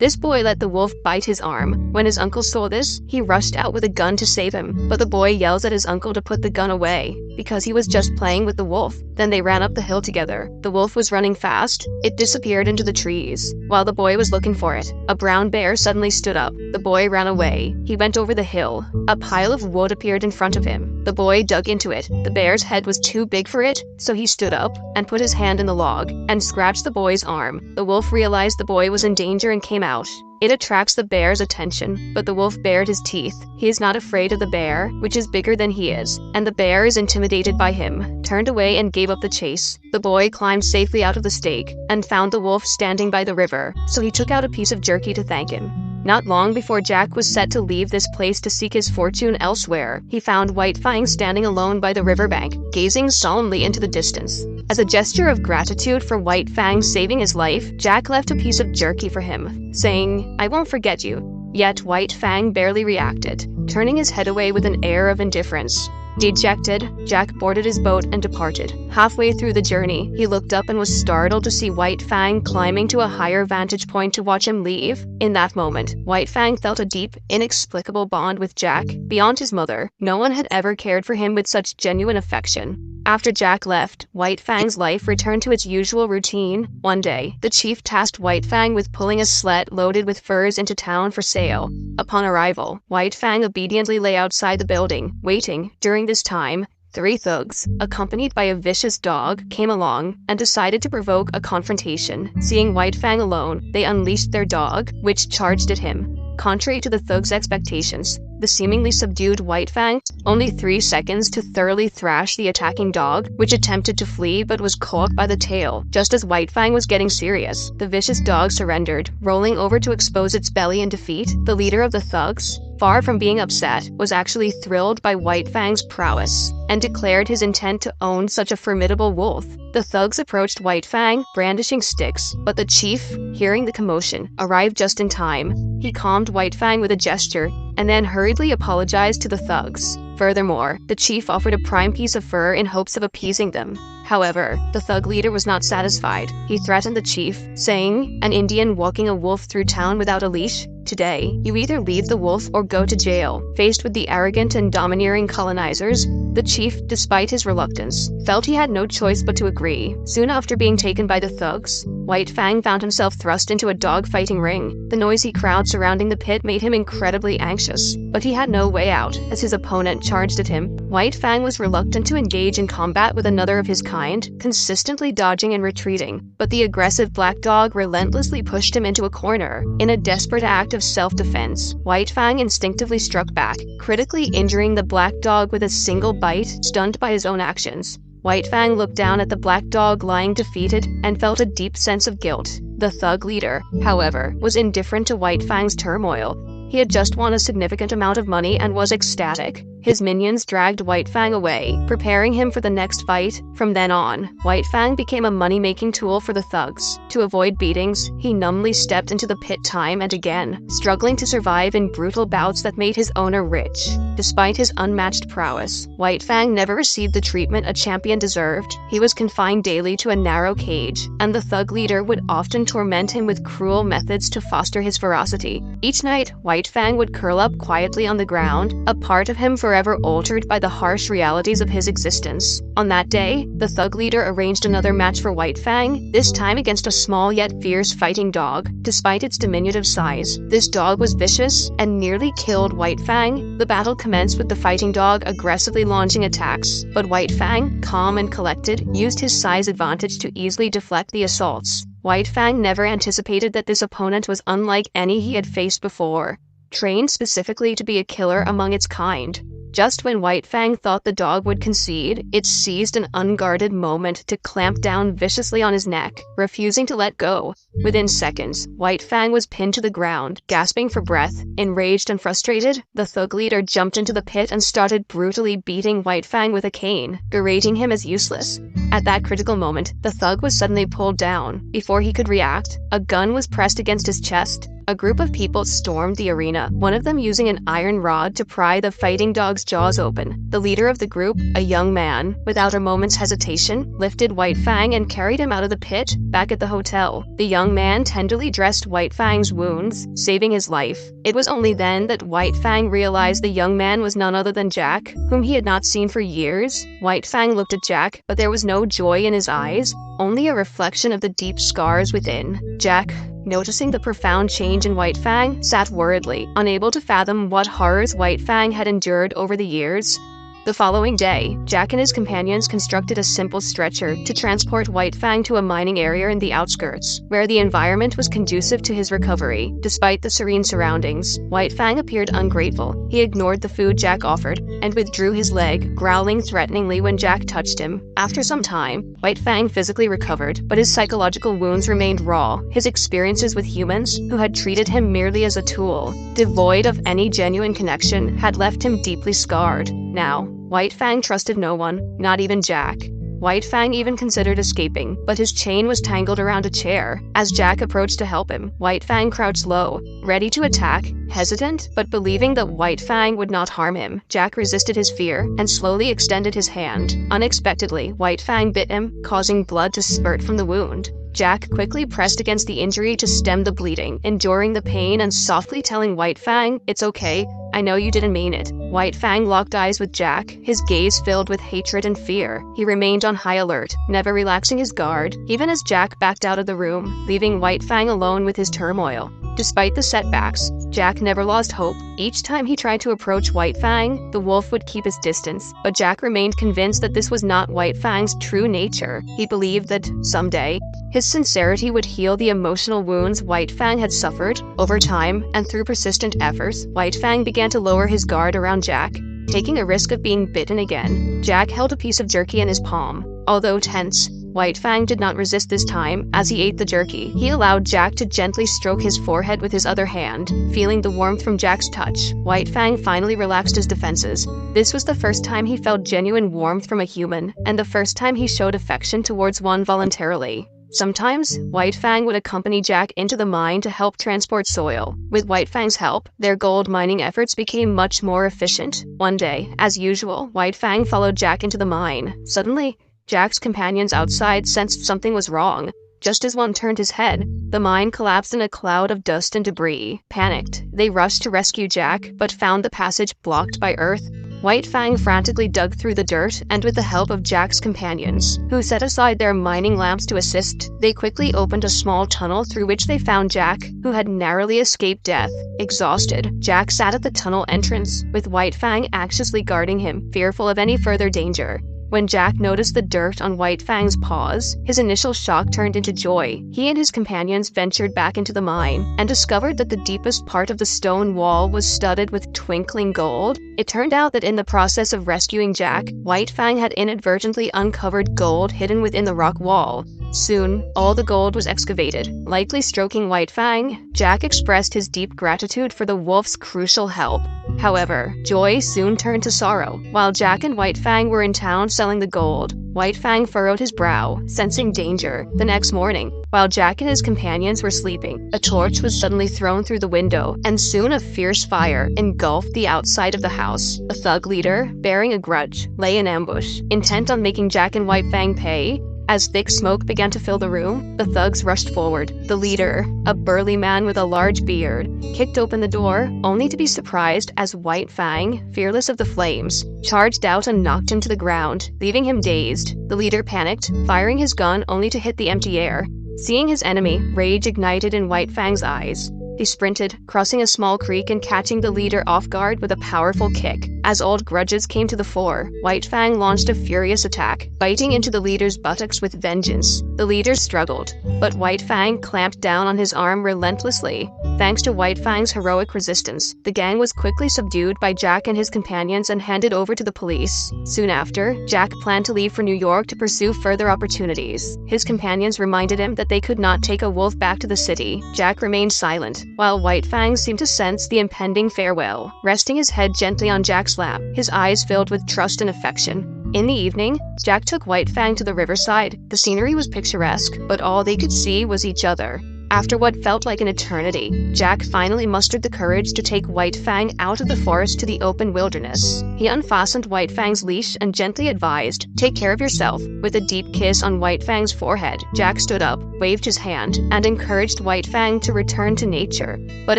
This boy let the wolf bite his arm. When his uncle saw this, he rushed out with a gun to save him, but the boy yells at his uncle to put the gun away, because he was just playing with the wolf. Then they ran up the hill together. The wolf was running fast. It disappeared into the trees. While the boy was looking for it, a brown bear suddenly stood up. The boy ran away. He went over the hill. A pile of wood appeared in front of him. The boy dug into it. The bear's head was too big for it, so he stood up and put his hand in the log and scratched the boy's arm. The wolf realized the boy was in danger and came out. It attracts the bear's attention, but the wolf bared his teeth. He is not afraid of the bear, which is bigger than he is, and the bear is intimidated by him, turned away and gave up the chase. The boy climbed safely out of the stake and found the wolf standing by the river, so he took out a piece of jerky to thank him. Not long before Jack was set to leave this place to seek his fortune elsewhere, he found White Fang standing alone by the riverbank, gazing solemnly into the distance. As a gesture of gratitude for White Fang saving his life, Jack left a piece of jerky for him, saying, "I won't forget you." Yet White Fang barely reacted, turning his head away with an air of indifference. Dejected, Jack boarded his boat and departed. Halfway through the journey, he looked up and was startled to see White Fang climbing to a higher vantage point to watch him leave. In that moment, White Fang felt a deep, inexplicable bond with Jack. Beyond his mother, no one had ever cared for him with such genuine affection. After Jack left, White Fang's life returned to its usual routine. One day, the chief tasked White Fang with pulling a sled loaded with furs into town for sale. Upon arrival, White Fang obediently lay outside the building, waiting. During this time, 3 thugs, accompanied by a vicious dog, came along and decided to provoke a confrontation. Seeing White Fang alone, they unleashed their dog, which charged at him. Contrary to the thugs' expectations, the seemingly subdued White Fang only 3 seconds to thoroughly thrash the attacking dog, which attempted to flee but was caught by the tail. Just as White Fang was getting serious, the vicious dog surrendered, rolling over to expose its belly in defeat. The leader of the thugs, far from being upset, was actually thrilled by White Fang's prowess and declared his intent to own such a formidable wolf. The thugs approached White Fang, brandishing sticks, but the chief, hearing the commotion, arrived just in time. He calmed White Fang with a gesture and then hurriedly apologized to the thugs. Furthermore, the chief offered a prime piece of fur in hopes of appeasing them. However, the thug leader was not satisfied. He threatened the chief, saying, "An Indian walking a wolf through town without a leash? Today, you either leave the wolf or go to jail." Faced with the arrogant and domineering colonizers, the chief, despite his reluctance, felt he had no choice but to agree. Soon after being taken by the thugs, White Fang found himself thrust into a dog-fighting ring. The noisy crowd surrounding the pit made him incredibly anxious, but he had no way out as his opponent charged at him. White Fang was reluctant to engage in combat with another of his kind, consistently dodging and retreating, but the aggressive black dog relentlessly pushed him into a corner. In a desperate act of self-defense, White Fang instinctively struck back, critically injuring the black dog with a single bite, stunned by his own actions. White Fang looked down at the black dog lying defeated and felt a deep sense of guilt. The thug leader, however, was indifferent to White Fang's turmoil. He had just won a significant amount of money and was ecstatic. His minions dragged White Fang away, preparing him for the next fight. From then on, White Fang became a money-making tool for the thugs. To avoid beatings, he numbly stepped into the pit time and again, struggling to survive in brutal bouts that made his owner rich. Despite his unmatched prowess, White Fang never received the treatment a champion deserved. He was confined daily to a narrow cage, and the thug leader would often torment him with cruel methods to foster his ferocity. Each night, White Fang would curl up quietly on the ground, a part of him forever altered by the harsh realities of his existence. On that day, the thug leader arranged another match for White Fang, this time against a small yet fierce fighting dog. Despite its diminutive size, this dog was vicious and nearly killed White Fang. The battle commenced with the fighting dog aggressively launching attacks, but White Fang, calm and collected, used his size advantage to easily deflect the assaults. White Fang never anticipated that this opponent was unlike any he had faced before, trained specifically to be a killer among its kind. Just when White Fang thought the dog would concede, it seized an unguarded moment to clamp down viciously on his neck, refusing to let go. Within seconds, White Fang was pinned to the ground, gasping for breath. Enraged and frustrated, the thug leader jumped into the pit and started brutally beating White Fang with a cane, berating him as useless. At that critical moment, the thug was suddenly pulled down. Before he could react, a gun was pressed against his chest. A group of people stormed the arena, one of them using an iron rod to pry the fighting dog's jaws open. The leader of the group, a young man, without a moment's hesitation, lifted White Fang and carried him out of the pit, back at the hotel. The young man tenderly dressed White Fang's wounds, saving his life. It was only then that White Fang realized the young man was none other than Jack, whom he had not seen for years. White Fang looked at Jack, but there was no joy in his eyes, only a reflection of the deep scars within. Jack, noticing the profound change in White Fang, sat worriedly, unable to fathom what horrors White Fang had endured over the years. The following day, Jack and his companions constructed a simple stretcher to transport White Fang to a mining area in the outskirts, where the environment was conducive to his recovery. Despite the serene surroundings, White Fang appeared ungrateful. He ignored the food Jack offered and withdrew his leg, growling threateningly when Jack touched him. After some time, White Fang physically recovered, but his psychological wounds remained raw. His experiences with humans, who had treated him merely as a tool, devoid of any genuine connection, had left him deeply scarred. Now, White Fang trusted no one, not even Jack. White Fang even considered escaping, but his chain was tangled around a chair. As Jack approached to help him, White Fang crouched low, ready to attack. Hesitant, but believing that White Fang would not harm him, Jack resisted his fear and slowly extended his hand. Unexpectedly, White Fang bit him, causing blood to spurt from the wound. Jack quickly pressed against the injury to stem the bleeding, enduring the pain and softly telling White Fang, "It's okay, I know you didn't mean it." White Fang locked eyes with Jack, his gaze filled with hatred and fear. He remained on high alert, never relaxing his guard, even as Jack backed out of the room, leaving White Fang alone with his turmoil. Despite the setbacks, Jack never lost hope. Each time he tried to approach White Fang, the wolf would keep his distance, but Jack remained convinced that this was not White Fang's true nature. He believed that, someday, his sincerity would heal the emotional wounds White Fang had suffered. Over time, and through persistent efforts, White Fang began to lower his guard around Jack, taking a risk of being bitten again. Jack held a piece of jerky in his palm. Although tense, White Fang did not resist this time. As he ate the jerky, he allowed Jack to gently stroke his forehead with his other hand. Feeling the warmth from Jack's touch, White Fang finally relaxed his defenses. This was the first time he felt genuine warmth from a human, and the first time he showed affection towards one voluntarily. Sometimes, White Fang would accompany Jack into the mine to help transport soil. With White Fang's help, their gold mining efforts became much more efficient. One day, as usual, White Fang followed Jack into the mine. Suddenly, Jack's companions outside sensed something was wrong. Just as one turned his head, the mine collapsed in a cloud of dust and debris. Panicked, they rushed to rescue Jack, but found the passage blocked by earth. White Fang frantically dug through the dirt, and with the help of Jack's companions, who set aside their mining lamps to assist, they quickly opened a small tunnel through which they found Jack, who had narrowly escaped death. Exhausted, Jack sat at the tunnel entrance, with White Fang anxiously guarding him, fearful of any further danger. When Jack noticed the dirt on White Fang's paws, his initial shock turned into joy. He and his companions ventured back into the mine and discovered that the deepest part of the stone wall was studded with twinkling gold. It turned out that in the process of rescuing Jack, White Fang had inadvertently uncovered gold hidden within the rock wall. Soon, all the gold was excavated. Lightly stroking White Fang, Jack expressed his deep gratitude for the wolf's crucial help. However, joy soon turned to sorrow. While Jack and White Fang were in town selling the gold, White Fang furrowed his brow, sensing danger. The next morning, while Jack and his companions were sleeping, a torch was suddenly thrown through the window, and soon a fierce fire engulfed the outside of the house. A thug leader, bearing a grudge, lay in ambush, intent on making Jack and White Fang pay. As thick smoke began to fill the room, the thugs rushed forward. The leader, a burly man with a large beard, kicked open the door, only to be surprised as White Fang, fearless of the flames, charged out and knocked him to the ground, leaving him dazed. The leader panicked, firing his gun only to hit the empty air. Seeing his enemy, rage ignited in White Fang's eyes. He sprinted, crossing a small creek and catching the leader off guard with a powerful kick. As old grudges came to the fore, White Fang launched a furious attack, biting into the leader's buttocks with vengeance. The leader struggled, but White Fang clamped down on his arm relentlessly. Thanks to White Fang's heroic resistance, the gang was quickly subdued by Jack and his companions and handed over to the police. Soon after, Jack planned to leave for New York to pursue further opportunities. His companions reminded him that they could not take a wolf back to the city. Jack remained silent, while White Fang seemed to sense the impending farewell. Resting his head gently on Jack's lap, his eyes filled with trust and affection. In the evening, Jack took White Fang to the riverside. The scenery was picturesque, but all they could see was each other. After what felt like an eternity, Jack finally mustered the courage to take White Fang out of the forest to the open wilderness. He unfastened White Fang's leash and gently advised, "Take care of yourself." With a deep kiss on White Fang's forehead, Jack stood up, waved his hand, and encouraged White Fang to return to nature. But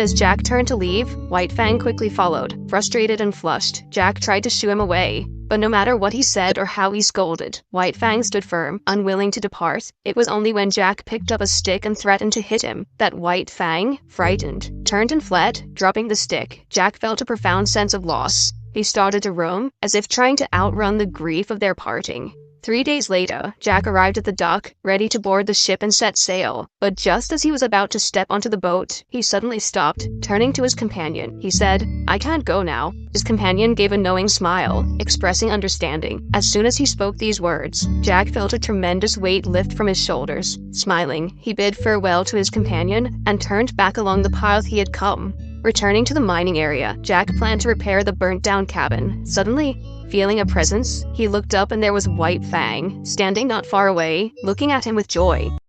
as Jack turned to leave, White Fang quickly followed. Frustrated and flushed, Jack tried to shoo him away. But no matter what he said or how he scolded, White Fang stood firm, unwilling to depart. It was only when Jack picked up a stick and threatened to hit him that White Fang, frightened, turned and fled. Dropping the stick, Jack felt a profound sense of loss. He started to roam, as if trying to outrun the grief of their parting. 3 days later, Jack arrived at the dock, ready to board the ship and set sail. But just as he was about to step onto the boat, he suddenly stopped. Turning to his companion, he said, "I can't go now." His companion gave a knowing smile, expressing understanding. As soon as he spoke these words, Jack felt a tremendous weight lift from his shoulders. Smiling, he bid farewell to his companion and turned back along the path he had come. Returning to the mining area, Jack planned to repair the burnt-down cabin. Suddenly, feeling a presence, he looked up and there was White Fang, standing not far away, looking at him with joy.